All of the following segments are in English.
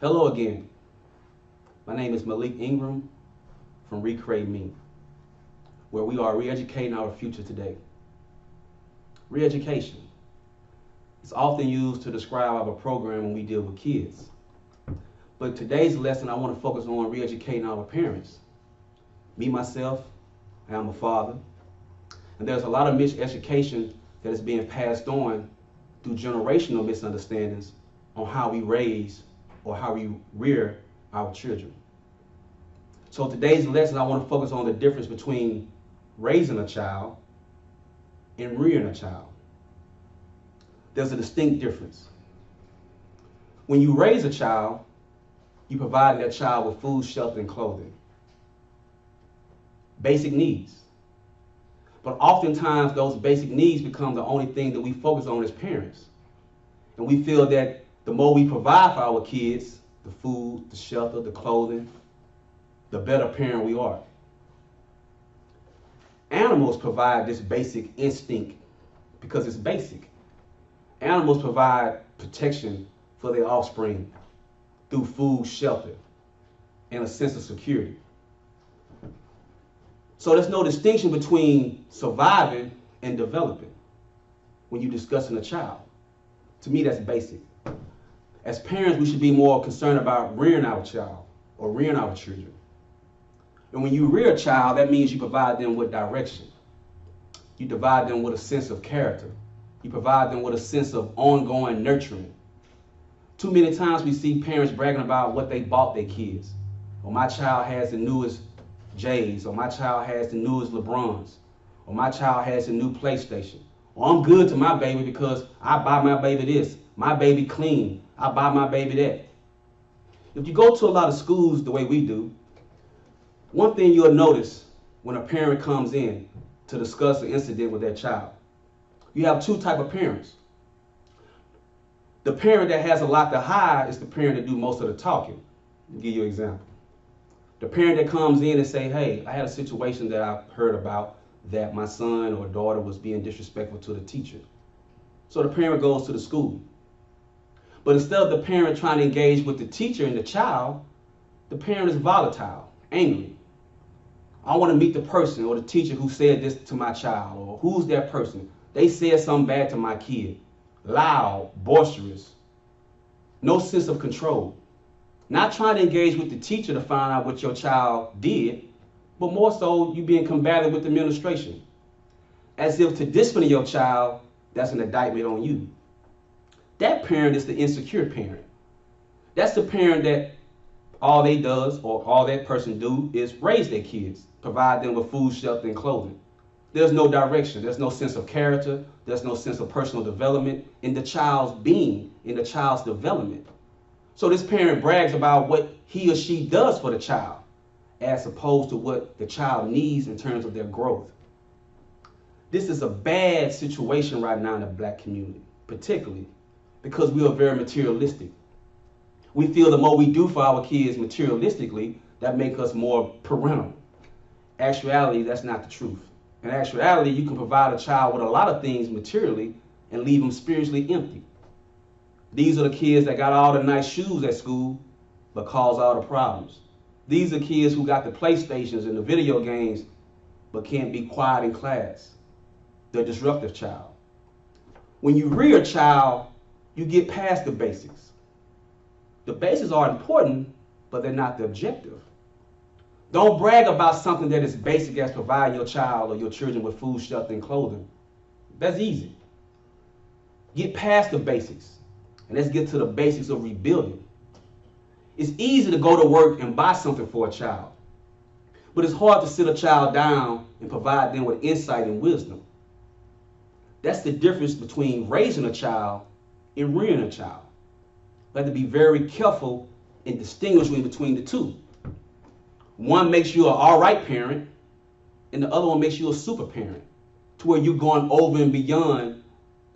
Hello again. My name is Malik Ingram from Recreate Me, where we are re-educating our future today. Re-education is often used to describe our program when we deal with kids. But today's lesson, I want to focus on re-educating our parents. Me, myself, I am a father, and there's a lot of miseducation that is being passed on through generational misunderstandings on how we raise or how we rear our children. So today's lesson, I want to focus on the difference between raising a child and rearing a child. There's a distinct difference. When you raise a child, you provide that child with food, shelter, and clothing. Basic needs. But oftentimes those basic needs become the only thing that we focus on as parents. And we feel that the more we provide for our kids, the food, the shelter, the clothing, the better parent we are. Animals provide this basic instinct because it's basic. Animals provide protection for their offspring through food, shelter, and a sense of security. So there's no distinction between surviving and developing when you're discussing a child. To me, that's basic. As parents, we should be more concerned about rearing our child or rearing our children. And when you rear a child, that means you provide them with direction. You provide them with a sense of character. You provide them with a sense of ongoing nurturing. Too many times we see parents bragging about what they bought their kids. Or my child has the newest J's, or my child has the newest LeBrons, or my child has a new PlayStation. Or I'm good to my baby because I buy my baby this, my baby clean, I buy my baby that. If you go to a lot of schools the way we do, one thing you'll notice when a parent comes in to discuss an incident with their child, you have two types of parents. The parent that has a lot to hide is the parent that do most of the talking. I'll give you an example. The parent that comes in and say, hey, I had a situation that I heard about that my son or daughter was being disrespectful to the teacher. So the parent goes to the school. But instead of the parent trying to engage with the teacher and the child, the parent is volatile, angry. I want to meet the person or the teacher who said this to my child, or who's that person. They said something bad to my kid. Loud, boisterous, no sense of control. Not trying to engage with the teacher to find out what your child did, but more so you being combative with the administration. As if to discipline your child, that's an indictment on you. That parent is the insecure parent. That's the parent that all they does or all that person do is raise their kids, provide them with food, shelter, and clothing. There's no direction. There's no sense of character. There's no sense of personal development in the child's being, in the child's development. So this parent brags about what he or she does for the child as opposed to what the child needs in terms of their growth. This is a bad situation right now in the black community, particularly because we are very materialistic. We feel the more we do for our kids materialistically, that makes us more parental. Actuality, that's not the truth. In actuality, you can provide a child with a lot of things materially and leave them spiritually empty. These are the kids that got all the nice shoes at school, but cause all the problems. These are kids who got the PlayStations and the video games, but can't be quiet in class. The disruptive child. When you rear a child, you get past the basics. The basics are important, but they're not the objective. Don't brag about something that is basic as providing your child or your children with food, shelter, and clothing. That's easy. Get past the basics. And let's get to the basics of rebuilding. It's easy to go to work and buy something for a child. But it's hard to sit a child down and provide them with insight and wisdom. That's the difference between raising a child and rearing a child. We have to be very careful in distinguishing between the two. One makes you an all right parent, and the other one makes you a super parent, to where you're going over and beyond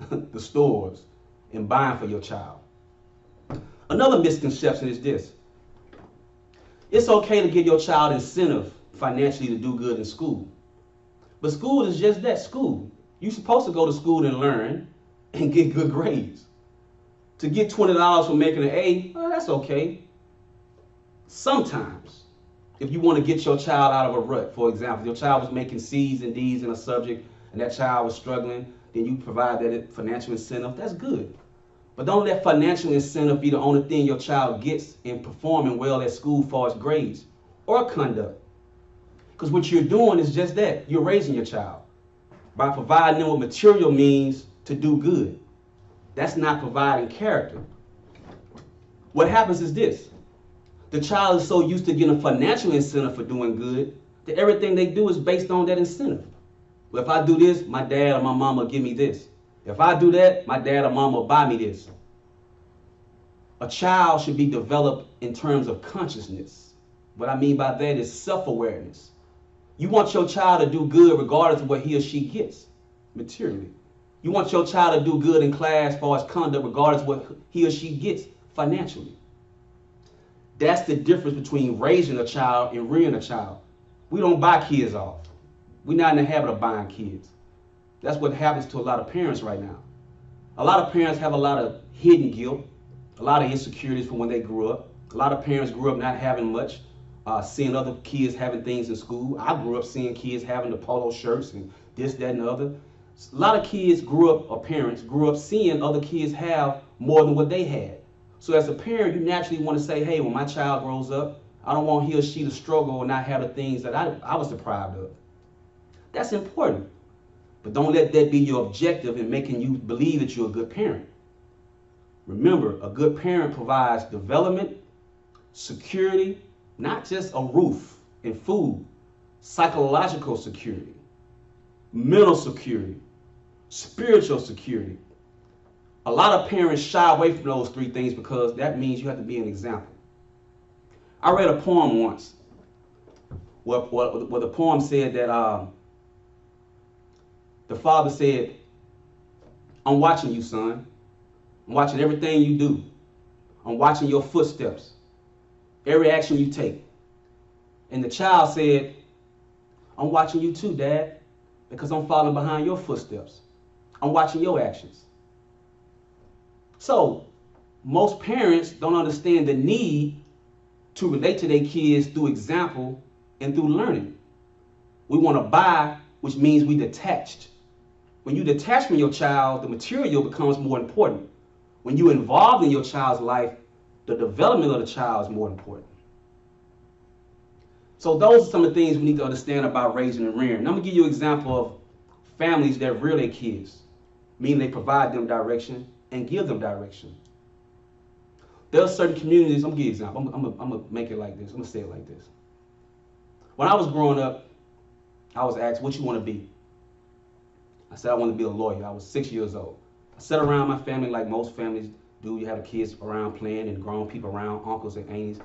the stores and buying for your child. Another misconception is this. It's okay to give your child incentive financially to do good in school. But school is just that, school. You're supposed to go to school and learn and get good grades. To get $20 for making an A, well, that's okay. Sometimes, if you want to get your child out of a rut, for example, your child was making C's and D's in a subject and that child was struggling, then you provide that financial incentive. That's good. But don't let financial incentive be the only thing your child gets in performing well at school as far as grades or conduct. Because what you're doing is just that. You're raising your child by providing them with material means to do good. That's not providing character. What happens is this. The child is so used to getting a financial incentive for doing good that everything they do is based on that incentive. Well, if I do this, my dad or my mama will give me this. If I do that, my dad or mama will buy me this. A child should be developed in terms of consciousness. What I mean by that is self-awareness. You want your child to do good regardless of what he or she gets materially. You want your child to do good in class as far as conduct regardless of what he or she gets financially. That's the difference between raising a child and rearing a child. We don't buy kids off. We're not in the habit of buying kids. That's what happens to a lot of parents right now. A lot of parents have a lot of hidden guilt, a lot of insecurities from when they grew up. A lot of parents grew up not having much, seeing other kids having things in school. I grew up seeing kids having the polo shirts and this, that, and the other. A lot of kids grew up, or parents grew up seeing other kids have more than what they had. So as a parent, you naturally want to say, hey, when my child grows up, I don't want he or she to struggle or not have the things that I was deprived of. That's important. But don't let that be your objective in making you believe that you're a good parent. Remember, a good parent provides development, security, not just a roof and food, psychological security, mental security, spiritual security. A lot of parents shy away from those three things because that means you have to be an example. I read a poem once where the poem said that the father said, I'm watching you, son. I'm watching everything you do. I'm watching your footsteps, every action you take. And the child said, I'm watching you too, Dad, because I'm following behind your footsteps. I'm watching your actions. So, most parents don't understand the need to relate to their kids through example and through learning. We want to buy, which means we detached. When you detach from your child, the material becomes more important. When you're involved in your child's life, the development of the child is more important. So those are some of the things we need to understand about raising and rearing. And I'm going to give you an example of families that rear their kids, meaning they provide them direction and give them direction. There are certain communities, I'm going to give you an example. I'm going to make it like this. I'm going to say it like this. When I was growing up, I was asked, what you want to be? I said, I want to be a lawyer. I was 6 years old. I sat around my family like most families do. You have the kids around playing and grown people around, uncles and aunties.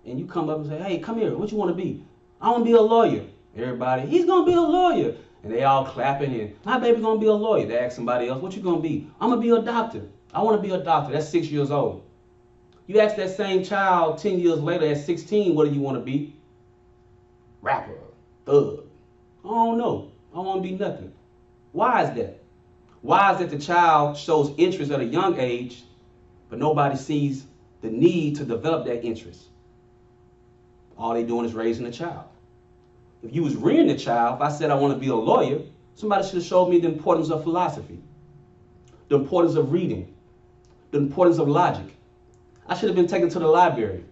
And you come up and say, hey, come here. What you want to be? I want to be a lawyer. Everybody, he's going to be a lawyer. And they all clapping and my baby's going to be a lawyer. They ask somebody else, what you going to be? I'm going to be a doctor. I want to be a doctor. That's 6 years old. You ask that same child 10 years later at 16, what do you want to be? Rapper, thug. I don't know. I want to be nothing. Why is that? Why is that the child shows interest at a young age, but nobody sees the need to develop that interest? All they doing is raising a child. If you was rearing a child, if I said I want to be a lawyer, somebody should have showed me the importance of philosophy, the importance of reading, the importance of logic. I should have been taken to the library.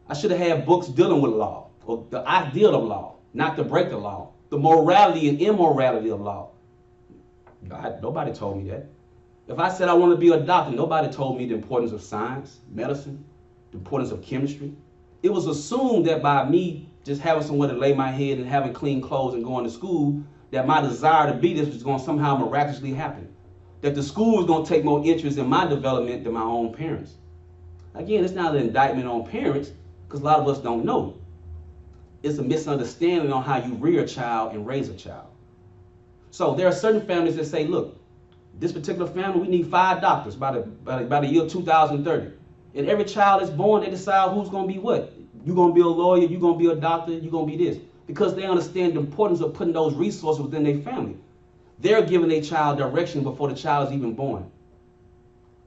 I should have had books dealing with law, or the ideal of law, not to break the law, the morality and immorality of law. Nobody told me that. If I said I want to be a doctor, nobody told me the importance of science, medicine, the importance of chemistry. It was assumed that by me just having somewhere to lay my head and having clean clothes and going to school, that my desire to be this was going to somehow miraculously happen. That the school was going to take more interest in my development than my own parents. Again, it's not an indictment on parents, because a lot of us don't know. It's a misunderstanding on how you rear a child and raise a child. So there are certain families that say, look, this particular family, we need 5 doctors by the year 2030. And every child that's born, they decide who's going to be what. You're going to be a lawyer, you're going to be a doctor, you're going to be this. Because they understand the importance of putting those resources within their family. They're giving their child direction before the child is even born.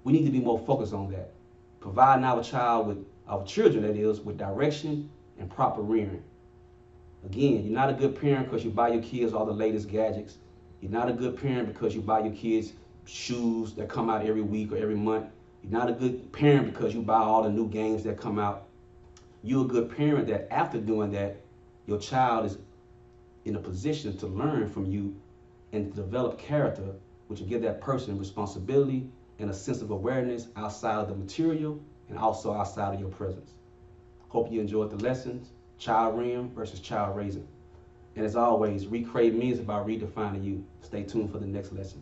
We need to be more focused on that. Providing our child with of children, that is, with direction and proper rearing. Again, you're not a good parent because you buy your kids all the latest gadgets. You're not a good parent because you buy your kids shoes that come out every week or every month. You're not a good parent because you buy all the new games that come out. You're a good parent that after doing that, your child is in a position to learn from you and to develop character, which will give that person responsibility and a sense of awareness outside of the material and also outside of your presence. Hope you enjoyed the lessons, child rearing versus child raising. And as always, Recreate Me is about redefining you. Stay tuned for the next lesson.